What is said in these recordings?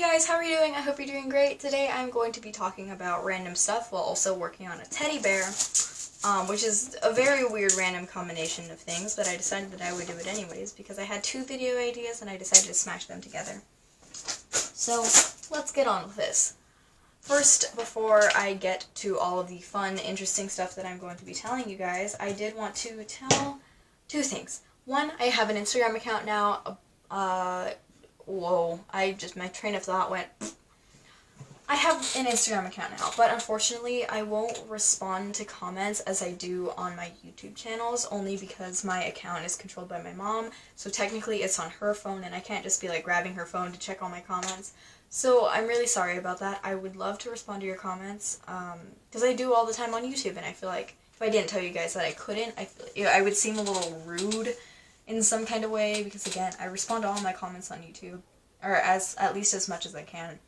Hey guys, how are you doing? I hope you're doing great. Today I'm going to be talking about random stuff while also working on a teddy bear, which is a very weird random combination of things, but I decided that I would do it anyways because I had two video ideas and I decided to smash them together. So let's get on with this. First, before I get to all of the fun, interesting stuff that I'm going to be telling you guys, I did want to tell two things. One, I have an Instagram account now. My train of thought went. I have an Instagram account now, but unfortunately I won't respond to comments as I do on my YouTube channels, only because my account is controlled by my mom, so technically it's on her phone and I can't just be like grabbing her phone to check all my comments. So I'm really sorry about that. I would love to respond to your comments, because I do all the time on YouTube, and I feel like if I didn't tell you guys that I couldn't, I feel I would seem a little rude in some kind of way, because again, I respond to all my comments on YouTube, or at least as much as I can.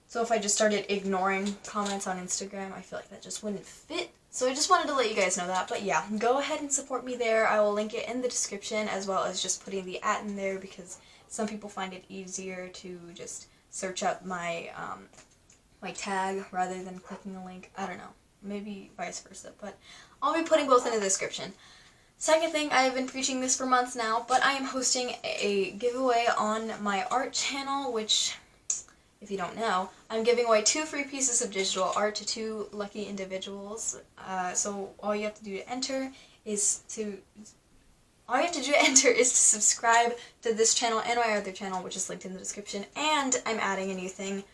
So if I just started ignoring comments on Instagram, I feel like that just wouldn't fit. So I just wanted to let you guys know that. But yeah, go ahead and support me there. I will link it in the description, as well as just putting the @ in there, because some people find it easier to just search up my my tag rather than clicking a link. I don't know. Maybe vice versa. But I'll be putting both in the description. Second thing, I have been preaching this for months now, but I am hosting a giveaway on my art channel, which, if you don't know, I'm giving away 2 free pieces of digital art to 2 lucky individuals. So all you have to do to enter is to subscribe to this channel and my other channel, which is linked in the description, and I'm adding a new thing,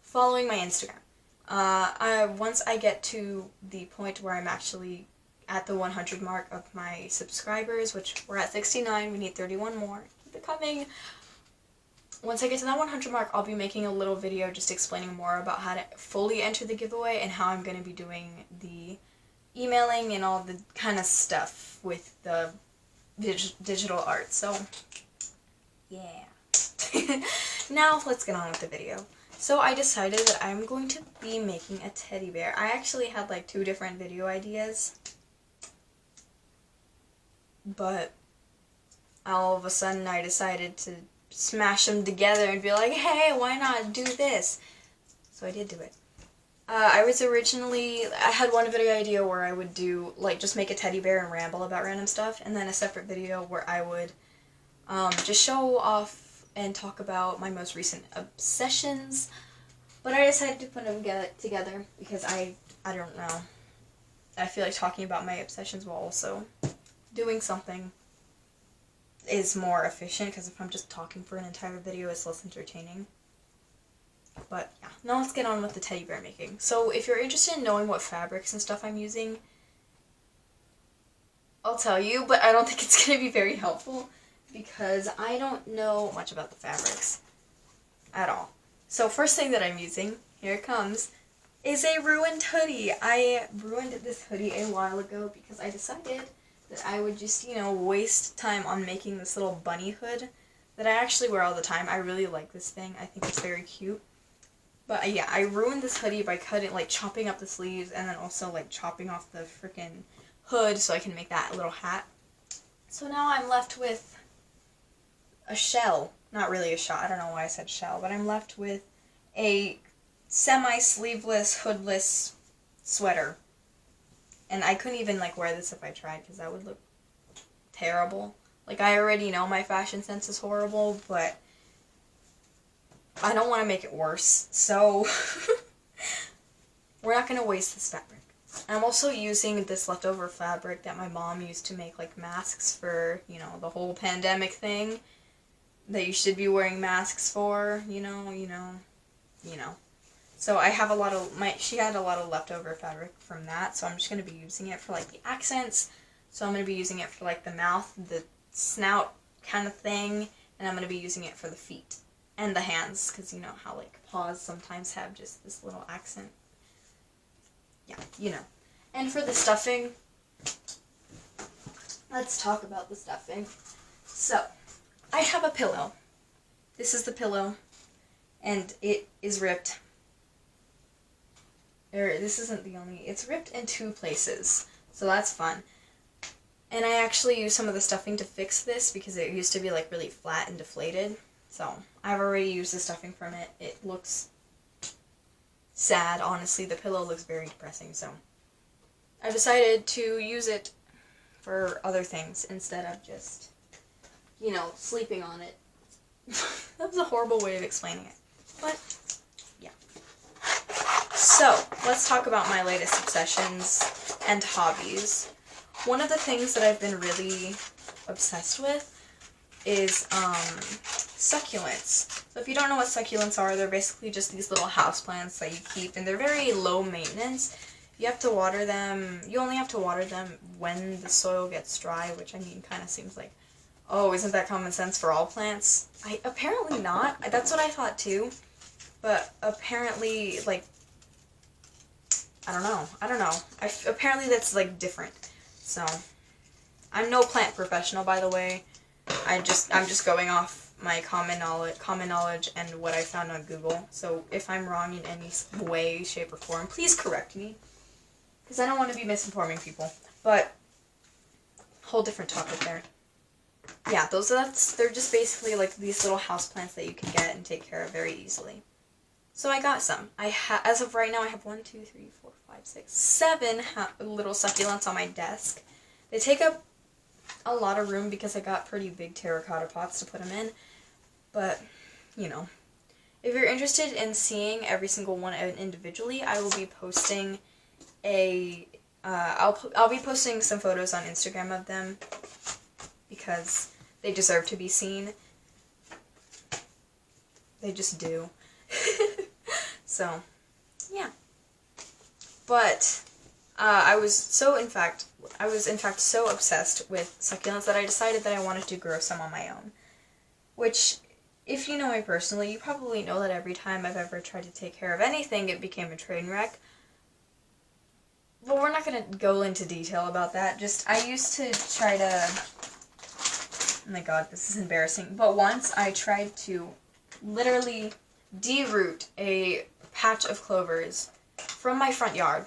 following my Instagram. Once I get to the point where I'm actually at the 100 mark of my subscribers, which we're at 69, we need 31 more, keep it coming. Once I get to that 100 mark, I'll be making a little video just explaining more about how to fully enter the giveaway and how I'm going to be doing the emailing and all the kind of stuff with the digital art. So, yeah. Now, let's get on with the video. So I decided that I'm going to be making a teddy bear. I actually had like 2 different video ideas, but all of a sudden I decided to smash them together and be like, hey, why not do this? So I did do it. I had one video idea where I would do, like, just make a teddy bear and ramble about random stuff, and then a separate video where I would just show off and talk about my most recent obsessions, but I decided to put them together because I don't know, I feel like talking about my obsessions while also doing something is more efficient, because if I'm just talking for an entire video, it's less entertaining. But yeah, now let's get on with the teddy bear making. So if you're interested in knowing what fabrics and stuff I'm using, I'll tell you, but I don't think it's going to be very helpful because I don't know much about the fabrics at all. So first thing that I'm using, here it comes, is a ruined hoodie. I ruined this hoodie a while ago because I decided that I would just, waste time on making this little bunny hood that I actually wear all the time. I really like this thing. I think it's very cute. But yeah, I ruined this hoodie by chopping up the sleeves and then also chopping off the freaking hood so I can make that little hat. So now I'm left with a shell. Not really a shell. I don't know why I said shell, but I'm left with a semi-sleeveless, hoodless sweater. And I couldn't even wear this if I tried, because that would look terrible. I already know my fashion sense is horrible, but I don't want to make it worse. So we're not going to waste this fabric. I'm also using this leftover fabric that my mom used to make masks for, the whole pandemic thing that you should be wearing masks for, you know. So I have she had a lot of leftover fabric from that, so I'm just going to be using it for the accents. So I'm going to be using it for the mouth, the snout kind of thing, and I'm going to be using it for the feet and the hands, because you know how paws sometimes have just this little accent. Yeah, And for the stuffing, let's talk about the stuffing. So, I have a pillow. This is the pillow, and it is ripped. This isn't the only, it's ripped in 2 places, so that's fun. And I actually used some of the stuffing to fix this because it used to be really flat and deflated. So I've already used the stuffing from it. It looks sad, honestly. The pillow looks very depressing, so I decided to use it for other things instead of just, sleeping on it. That was a horrible way of explaining it. But, yeah. So, let's talk about my latest obsessions and hobbies. One of the things that I've been really obsessed with is succulents. So if you don't know what succulents are, they're basically just these little houseplants that you keep, and they're very low maintenance. You have to water them. You only have to water them when the soil gets dry, which kind of seems like, oh, isn't that common sense for all plants? Apparently not. That's what I thought too. But apparently, I don't know. Apparently that's different. So, I'm no plant professional, by the way. I'm just going off my common knowledge and what I found on Google. So if I'm wrong in any way, shape, or form, please correct me, because I don't want to be misinforming people. But whole different topic there. Yeah, they're just basically these little houseplants that you can get and take care of very easily. So I got some. As of right now, I have 1, 2, 3, 4, 5, 6, 7 little succulents on my desk. They take up a lot of room because I got pretty big terracotta pots to put them in. But, if you're interested in seeing every single one individually, I will be posting I'll be posting some photos on Instagram of them because they deserve to be seen. They just do. So, yeah. But I was in fact so obsessed with succulents that I decided that I wanted to grow some on my own. Which, if you know me personally, you probably know that every time I've ever tried to take care of anything, it became a train wreck. But we're not going to go into detail about that. I used to try to... Oh my god, this is embarrassing. But once I tried to literally de-root a patch of clovers from my front yard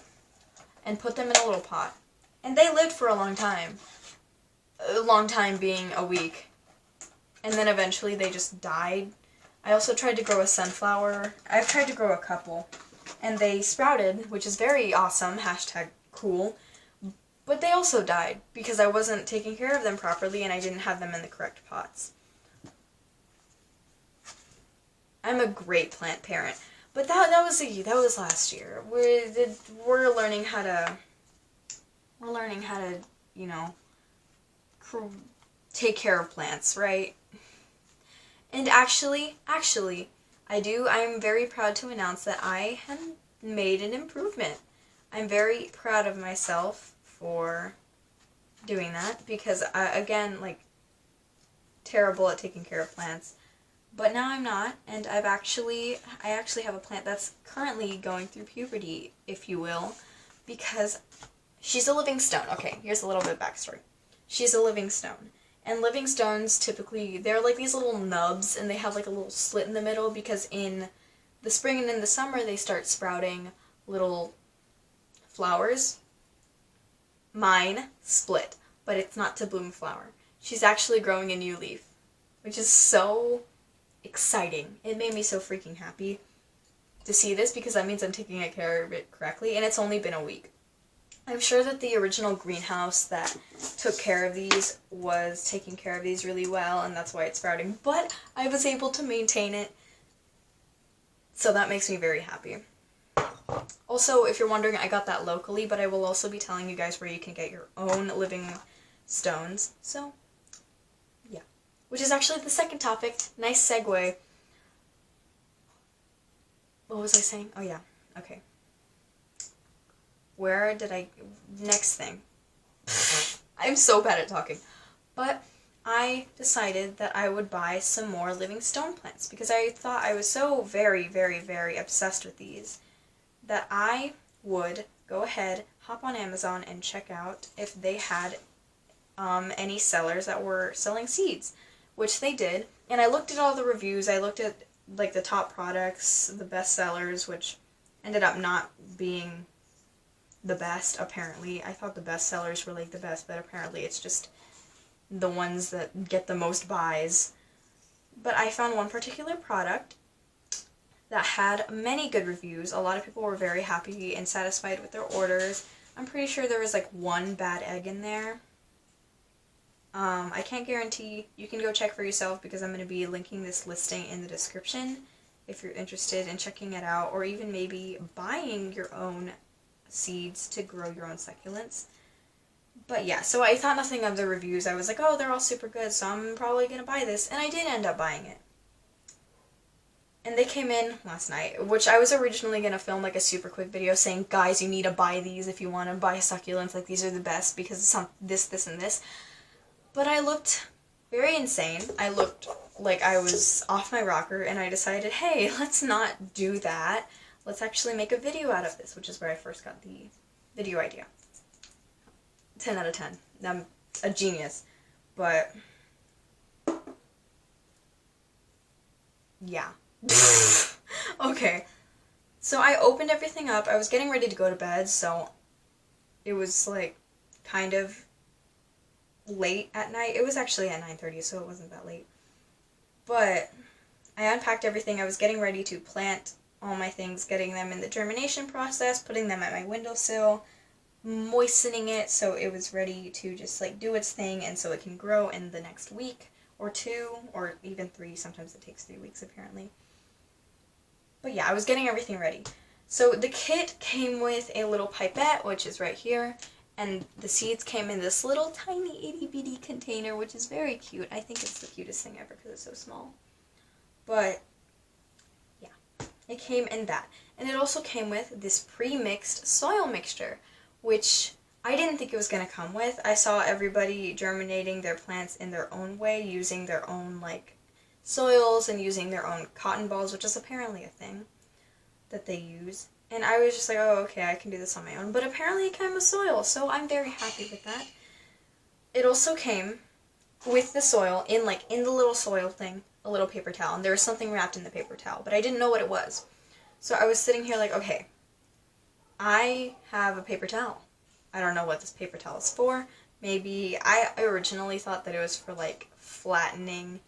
and put them in a little pot. And they lived for a long time. A long time being a week. And then eventually they just died. I also tried to grow a sunflower. I've tried to grow a couple. And they sprouted, which is very awesome, #cool. But they also died because I wasn't taking care of them properly and I didn't have them in the correct pots. I'm a great plant parent. But that was last year. We're learning how to take care of plants, right? And actually, I'm very proud to announce that I have made an improvement. I'm very proud of myself for doing that because terrible at taking care of plants. But now I'm not, and I actually have a plant that's currently going through puberty, if you will, because she's a living stone. Okay, here's a little bit of backstory. She's a living stone. And living stones, typically, they're like these little nubs, and they have a little slit in the middle, because in the spring and in the summer, they start sprouting little flowers. Mine split, but it's not to bloom flower. She's actually growing a new leaf, which is so exciting. It made me so freaking happy to see this, because that means I'm taking care of it correctly, and it's only been a week. I'm sure that the original greenhouse that took care of these was taking care of these really well, and that's why it's sprouting, but I was able to maintain it, so that makes me very happy. Also, if you're wondering, I got that locally, but I will also be telling you guys where you can get your own living stones, so yeah. Which is actually the second topic. Nice segue. What was I saying? Oh yeah, okay. Next thing. I'm so bad at talking. But I decided that I would buy some more living stone plants because I thought I was so very, very, very obsessed with these that I would go ahead, hop on Amazon, and check out if they had any sellers that were selling seeds, which they did. And I looked at all the reviews. I looked at the top products, the best sellers, which ended up not being the best, apparently. I thought the best sellers were the best, but apparently it's just the ones that get the most buys. But I found one particular product that had many good reviews. A lot of people were very happy and satisfied with their orders. I'm pretty sure there was like one bad egg in there. I can't guarantee. You can go check for yourself because I'm going to be linking this listing in the description if you're interested in checking it out, or even maybe buying your own seeds to grow your own succulents. But yeah, so I thought nothing of the reviews. I was like, oh, they're all super good, so I'm probably going to buy this. And I did end up buying it. And they came in last night, which I was originally going to film like a super quick video saying, guys, you need to buy these if you want to buy succulents. Like, these are the best because of some this, and this. But I looked very insane. I looked like I was off my rocker, and I decided, hey, let's not do that. Let's actually make a video out of this, which is where I first got the video idea. 10 out of 10. I'm a genius. But yeah. Okay. So I opened everything up. I was getting ready to go to bed, so it was like kind of late at night. It was actually at 9:30, so it wasn't that late. But I unpacked everything. I was getting ready to plant all my things, getting them in the germination process, putting them at my windowsill, moistening it so it was ready to just like do its thing and so it can grow in the next week or 2 or even 3. Sometimes it takes 3 weeks apparently. But yeah, I was getting everything ready. So the kit came with a little pipette, which is right here, and the seeds came in this little tiny itty bitty container, which is very cute. I think it's the cutest thing ever because it's so small. But yeah, it came in that. And it also came with this pre-mixed soil mixture, which I didn't think it was going to come with. I saw everybody germinating their plants in their own way, using their own like soils and using their own cotton balls, which is apparently a thing that they use. And I was just like, oh, okay, I can do this on my own. But apparently it came with soil, so I'm very happy with that. It also came with the soil in the little soil thing, a little paper towel. And there was something wrapped in the paper towel, but I didn't know what it was. So I was sitting here like, okay, I have a paper towel. I don't know what this paper towel is for. Maybe I originally thought that it was for like flattening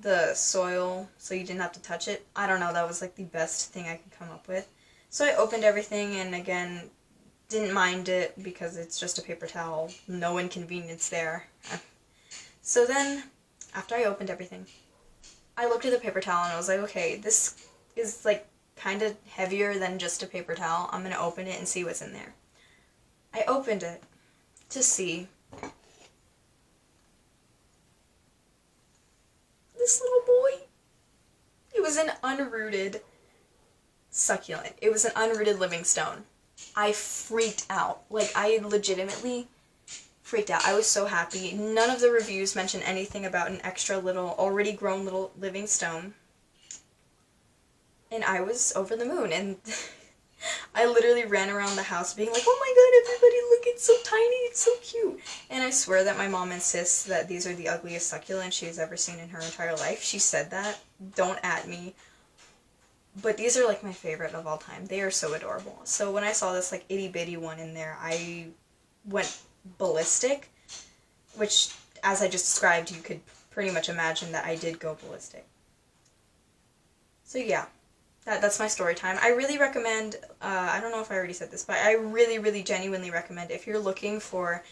the soil so you didn't have to touch it. I don't know, that was like the best thing I could come up with. So I opened everything and again, didn't mind it because it's just a paper towel. No inconvenience there. So then, after I opened everything, I looked at the paper towel and I was like, okay, this is like kind of heavier than just a paper towel. I'm going to open it and see what's in there. I opened it to see this little boy. It was an unrooted succulent. It was an unrooted living stone. I freaked out. Like, I legitimately freaked out. I was so happy. None of the reviews mentioned anything about an extra little, already grown little living stone. And I was over the moon. And I literally ran around the house being like, oh my god, everybody look, it's so tiny, it's so cute. And I swear that my mom insists that these are the ugliest succulents she's ever seen in her entire life. She said that. Don't at me. But these are like my favorite of all time. They are so adorable. So when I saw this like itty bitty one in there, I went ballistic, which as I just described, you could pretty much imagine that I did go ballistic. So yeah, that's my story time. I really recommend, I don't know if I already said this, but I really, really genuinely recommend if you're looking for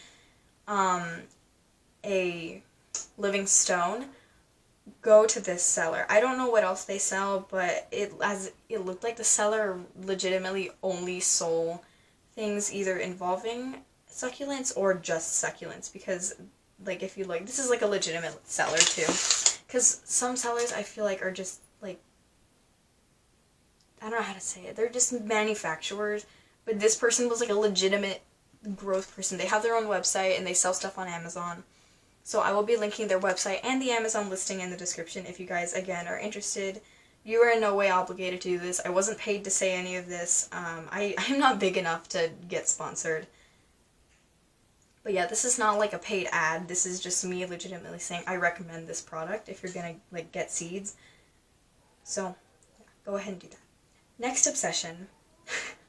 a living stone, go to this seller. I don't know what else they sell, but it looked like the seller legitimately only sold things either involving succulents or just succulents, because like if you look, this is like a legitimate seller too, because some sellers I feel like are just like, I don't know how to say it, they're just manufacturers, but this person was like a legitimate growth person. They have their own website and they sell stuff on Amazon. So I will be linking their website and the Amazon listing in the description if you guys, again, are interested. You are in no way obligated to do this. I wasn't paid to say any of this. I'm not big enough to get sponsored. But yeah, this is not like a paid ad. This is just me legitimately saying I recommend this product if you're gonna like get seeds. So yeah, go ahead and do that. Next obsession.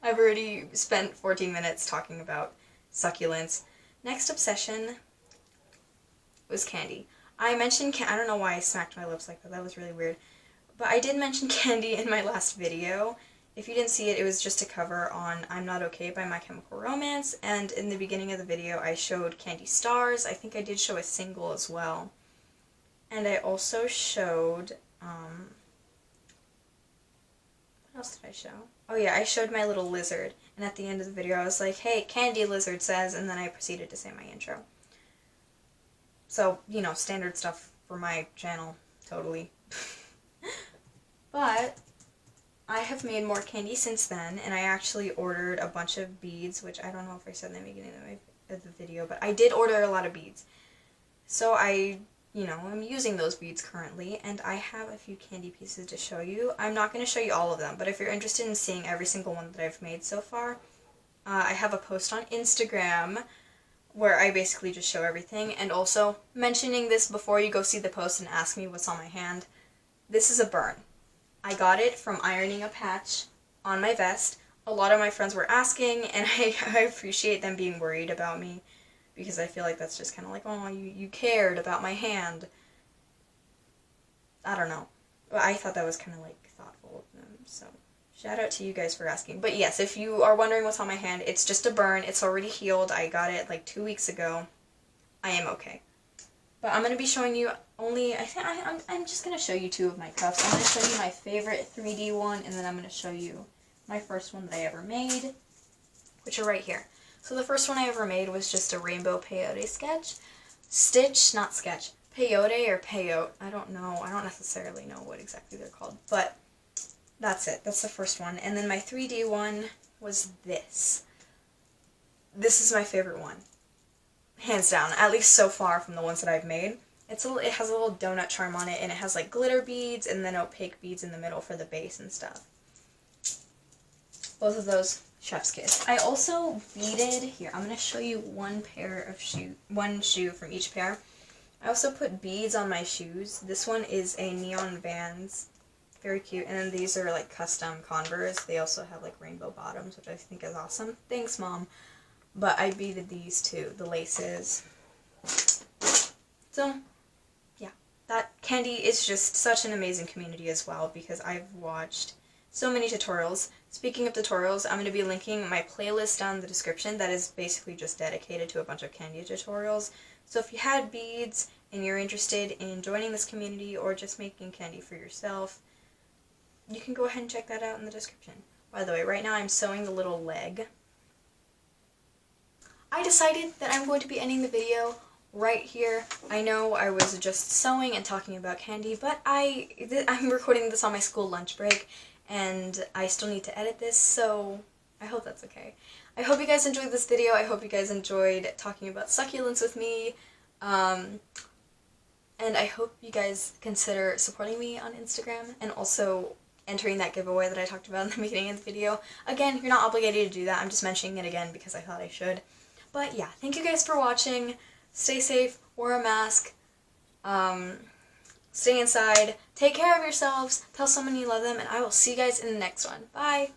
I've already spent 14 minutes talking about succulents. Next obsession was candy. I mentioned, I don't know why I smacked my lips like that, that was really weird. But I did mention candy in my last video. If you didn't see it, it was just a cover on I'm Not Okay by My Chemical Romance, and in the beginning of the video I showed Candy Stars. I think I did show a single as well. And I also showed, what else did I show? Oh yeah, I showed my little lizard, and at the end of the video I was like, hey, Candy Lizard says, and then I proceeded to say my intro. So, you know, standard stuff for my channel, totally. But I have made more candy since then, and I actually ordered a bunch of beads, which I don't know if I said in the beginning of the video, but I did order a lot of beads. So I'm using those beads currently, and I have a few candy pieces to show you. I'm not going to show you all of them, but if you're interested in seeing every single one that I've made so far, I have a post on Instagram where I basically just show everything, and also mentioning this before you go see the post and ask me what's on my hand. This is a burn. I got it from ironing a patch on my vest. A lot of my friends were asking, and I appreciate them being worried about me, because I feel like that's just kind of like, oh, you cared about my hand. I don't know. But I thought that was kind of like thoughtful of them, so shout out to you guys for asking. But yes, if you are wondering what's on my hand, it's just a burn. It's already healed. I got it like 2 weeks ago. I am okay. But I'm going to be showing you only, I'm just going to show you 2 of my cups. I'm going to show you my favorite 3D one, and then I'm going to show you my first one that I ever made, which are right here. So the first one I ever made was just a rainbow peyote sketch. Stitch, not sketch. Peyote or peyote. I don't know. I don't necessarily know what exactly they're called. But that's it. That's the first one. And then my 3D one was this. This is my favorite one. Hands down, at least so far from the ones that I've made. It has a little donut charm on it, and it has like glitter beads and then opaque beads in the middle for the base and stuff. Both of those, chef's kiss. I also beaded, here, I'm going to show you one shoe from each pair. I also put beads on my shoes. This one is a Neon Vans, very cute, and then these are like custom Converse. They also have like rainbow bottoms, which I think is awesome. Thanks, Mom. But I beaded these too, the laces. So, yeah, that candy is just such an amazing community as well, because I've watched so many tutorials. Speaking of tutorials, I'm going to be linking my playlist down in the description that is basically just dedicated to a bunch of candy tutorials. So if you had beads and you're interested in joining this community or just making candy for yourself, you can go ahead and check that out in the description. By the way, right now I'm sewing the little leg. I decided that I'm going to be ending the video right here. I know I was just sewing and talking about candy, but I'm recording this on my school lunch break, and I still need to edit this, so I hope that's okay. I hope you guys enjoyed this video. I hope you guys enjoyed talking about succulents with me, and I hope you guys consider supporting me on Instagram and also entering that giveaway that I talked about in the beginning of the video. Again, you're not obligated to do that. I'm just mentioning it again because I thought I should. But yeah, thank you guys for watching. Stay safe, wear a mask, stay inside, take care of yourselves, tell someone you love them, and I will see you guys in the next one. Bye!